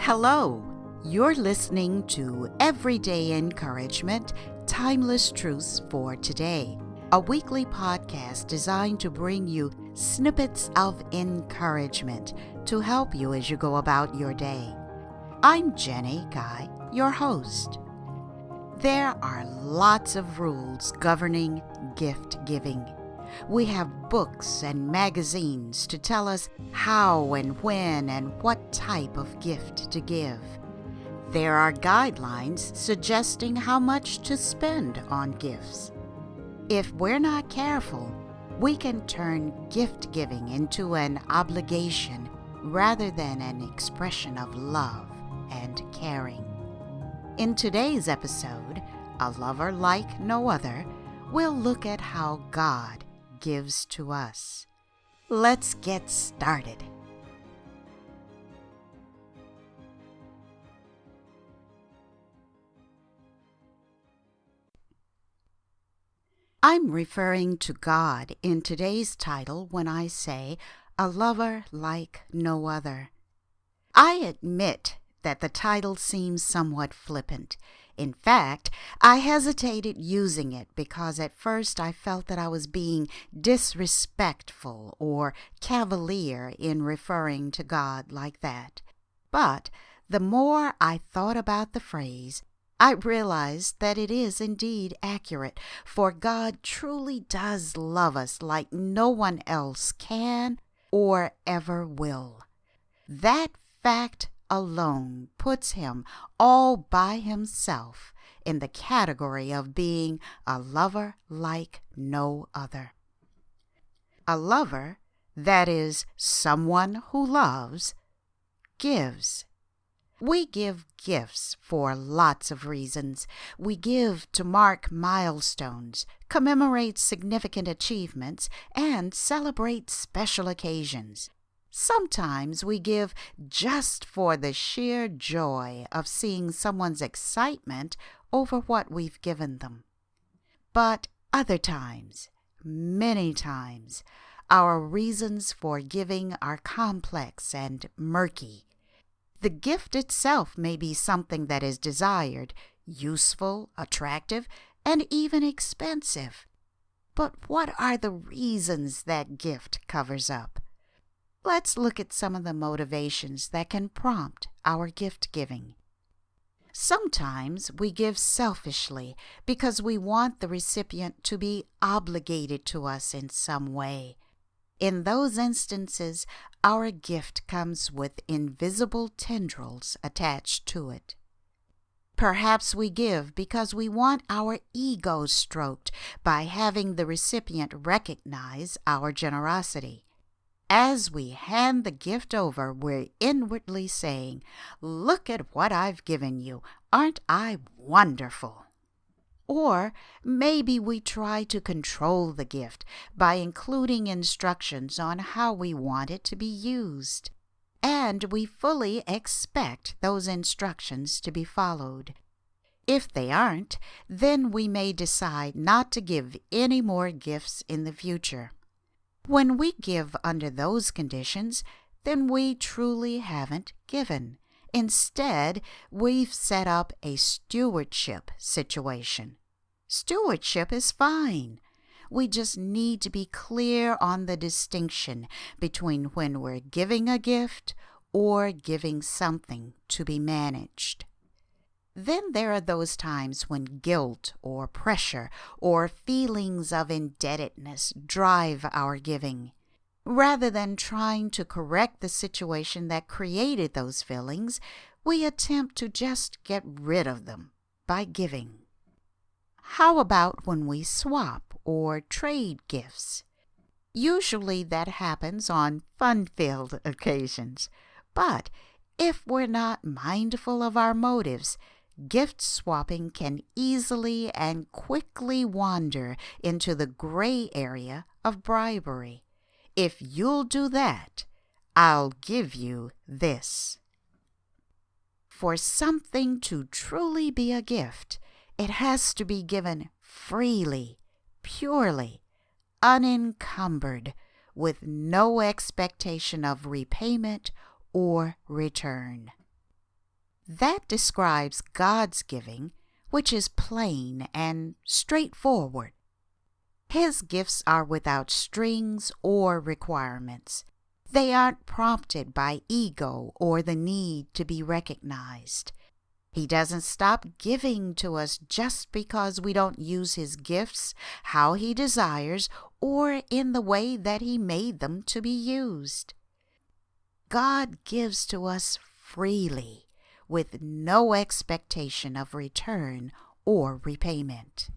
Hello, you're listening to Everyday Encouragement, Timeless Truths for Today, a weekly podcast designed to bring you snippets of encouragement to help you as you go about your day. I'm Jenny Guy, your host. There are lots of rules governing gift giving. We have books and magazines to tell us how and when and what type of gift to give. There are guidelines suggesting how much to spend on gifts. If we're not careful, we can turn gift giving into an obligation rather than an expression of love and caring. In today's episode, A Lover Like No Other, we'll look at how God gives to us. Let's get started. I'm referring to God in today's title when I say, A Lover Like No Other. I admit that the title seems somewhat flippant. In fact, I hesitated using it because at first I felt that I was being disrespectful or cavalier in referring to God like that. But the more I thought about the phrase, I realized that it is indeed accurate, for God truly does love us like no one else can or ever will. That fact alone puts him all by himself in the category of being a lover like no other. A lover, that is, someone who loves, gives. We give gifts for lots of reasons. We give to mark milestones, commemorate significant achievements, and celebrate special occasions. Sometimes we give just for the sheer joy of seeing someone's excitement over what we've given them. But other times, many times, our reasons for giving are complex and murky. The gift itself may be something that is desired, useful, attractive, and even expensive. But what are the reasons that gift covers up? Let's look at some of the motivations that can prompt our gift giving. Sometimes we give selfishly because we want the recipient to be obligated to us in some way. In those instances, our gift comes with invisible tendrils attached to it. Perhaps we give because we want our ego stroked by having the recipient recognize our generosity. As we hand the gift over, we're inwardly saying, "Look at what I've given you. Aren't I wonderful?" Or maybe we try to control the gift by including instructions on how we want it to be used. And we fully expect those instructions to be followed. If they aren't, then we may decide not to give any more gifts in the future. When we give under those conditions, then we truly haven't given. Instead, we've set up a stewardship situation. Stewardship is fine. We just need to be clear on the distinction between when we're giving a gift or giving something to be managed. Then there are those times when guilt or pressure or feelings of indebtedness drive our giving. Rather than trying to correct the situation that created those feelings, we attempt to just get rid of them by giving. How about when we swap or trade gifts? Usually that happens on fun-filled occasions. But if we're not mindful of our motives, gift swapping can easily and quickly wander into the gray area of bribery. If you'll do that, I'll give you this. For something to truly be a gift, it has to be given freely, purely, unencumbered, with no expectation of repayment or return. That describes God's giving, which is plain and straightforward. His gifts are without strings or requirements. They aren't prompted by ego or the need to be recognized. He doesn't stop giving to us just because we don't use His gifts how He desires or in the way that He made them to be used. God gives to us freely, with no expectation of return or repayment.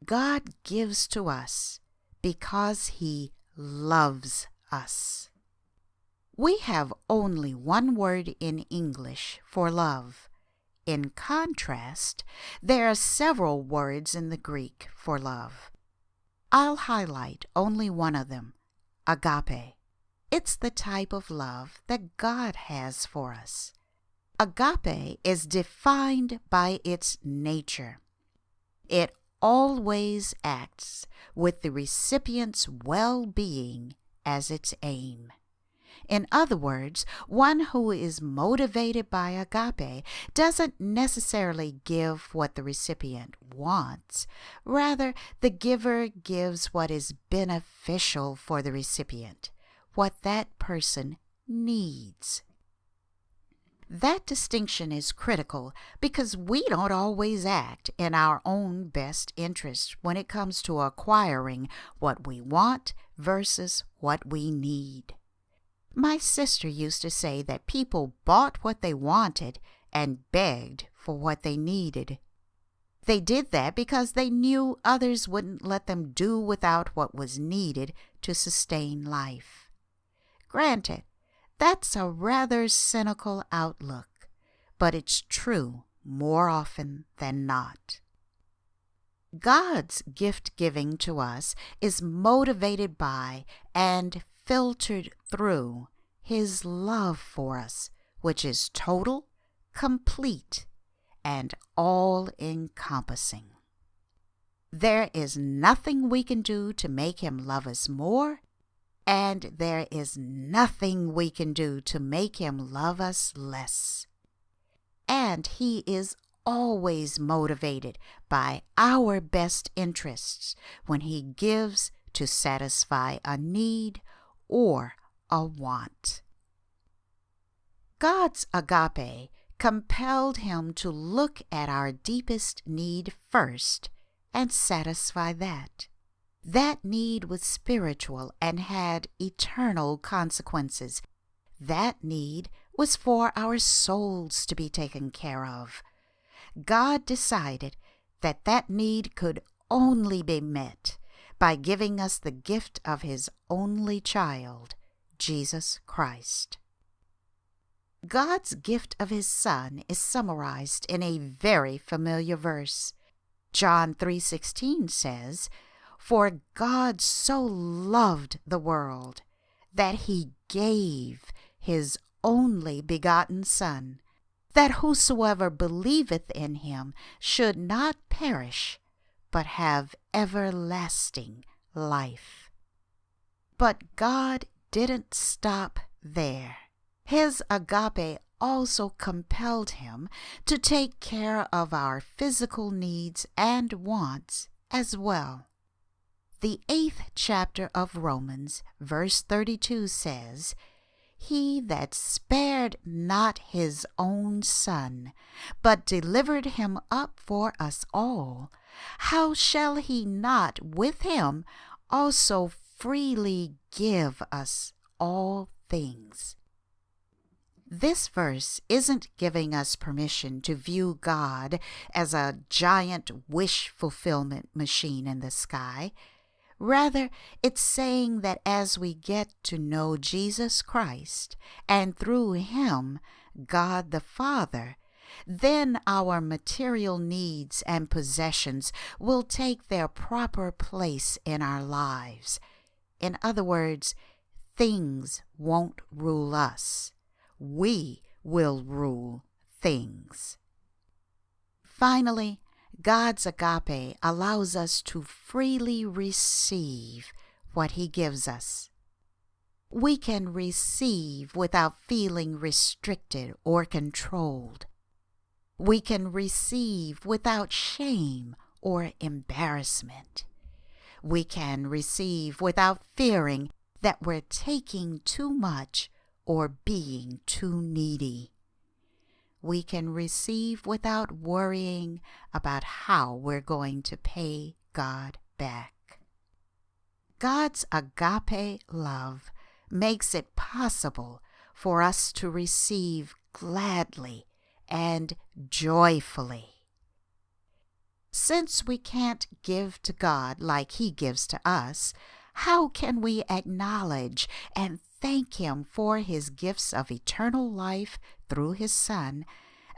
God gives to us because He loves us. We have only one word in English for love. In contrast, there are several words in the Greek for love. I'll highlight only one of them, agape. It's the type of love that God has for us. Agape is defined by its nature. It always acts with the recipient's well-being as its aim. In other words, one who is motivated by agape doesn't necessarily give what the recipient wants. Rather, the giver gives what is beneficial for the recipient, what that person needs. That distinction is critical because we don't always act in our own best interest when it comes to acquiring what we want versus what we need. My sister used to say that people bought what they wanted and begged for what they needed. They did that because they knew others wouldn't let them do without what was needed to sustain life. Granted, that's a rather cynical outlook, but it's true more often than not. God's gift-giving to us is motivated by and filtered through His love for us, which is total, complete, and all-encompassing. There is nothing we can do to make Him love us more, and there is nothing we can do to make Him love us less. And He is always motivated by our best interests when He gives to satisfy a need or a want. God's agape compelled Him to look at our deepest need first and satisfy that. That need was spiritual and had eternal consequences. That need was for our souls to be taken care of. God decided that that need could only be met by giving us the gift of His only child, Jesus Christ. God's gift of His Son is summarized in a very familiar verse. John 3:16 says, "For God so loved the world that He gave His only begotten Son, that whosoever believeth in Him should not perish, but have everlasting life." But God didn't stop there. His agape also compelled Him to take care of our physical needs and wants as well. The 8th chapter of Romans, verse 32 says, "He that spared not His own Son, but delivered Him up for us all, how shall He not with Him also freely give us all things?" This verse isn't giving us permission to view God as a giant wish fulfillment machine in the sky. Rather, it's saying that as we get to know Jesus Christ, and through Him, God the Father, then our material needs and possessions will take their proper place in our lives. In other words, things won't rule us. We will rule things. Finally, God's agape allows us to freely receive what He gives us. We can receive without feeling restricted or controlled. We can receive without shame or embarrassment. We can receive without fearing that we're taking too much or being too needy. We can receive without worrying about how we're going to pay God back. God's agape love makes it possible for us to receive gladly and joyfully. Since we can't give to God like He gives to us, how can we acknowledge and thank Him for His gifts of eternal life through His Son,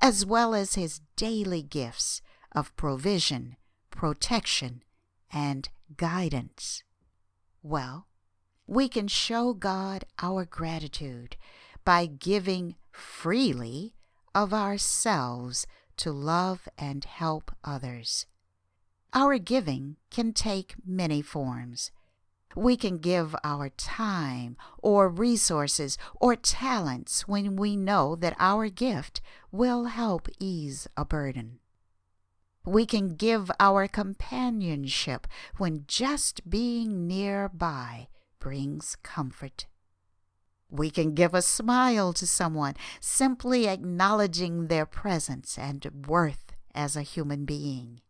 as well as His daily gifts of provision, protection, and guidance? Well, we can show God our gratitude by giving freely of ourselves to love and help others. Our giving can take many forms. We can give our time or resources or talents when we know that our gift will help ease a burden. We can give our companionship when just being nearby brings comfort. We can give a smile to someone, simply acknowledging their presence and worth as a human being.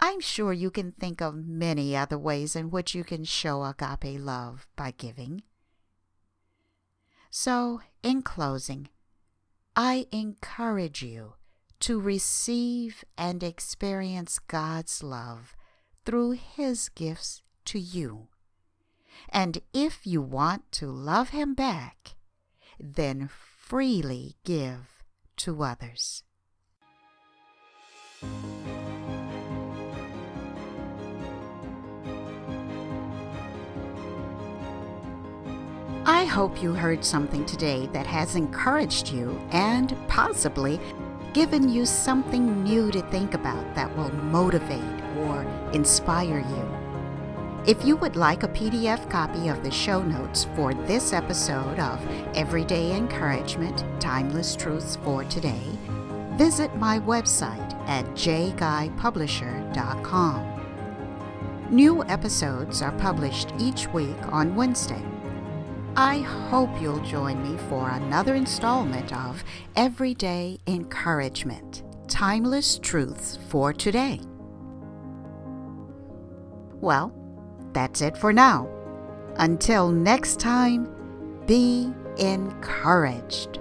I'm sure you can think of many other ways in which you can show agape love by giving. So, in closing, I encourage you to receive and experience God's love through His gifts to you. And if you want to love Him back, then freely give to others. I hope you heard something today that has encouraged you and possibly given you something new to think about that will motivate or inspire you. If you would like a PDF copy of the show notes for this episode of Everyday Encouragement, Timeless Truths for Today, visit my website at jguypublisher.com. New episodes are published each week on Wednesday. I hope you'll join me for another installment of Everyday Encouragement, Timeless Truths for Today. Well, that's it for now. Until next time, be encouraged.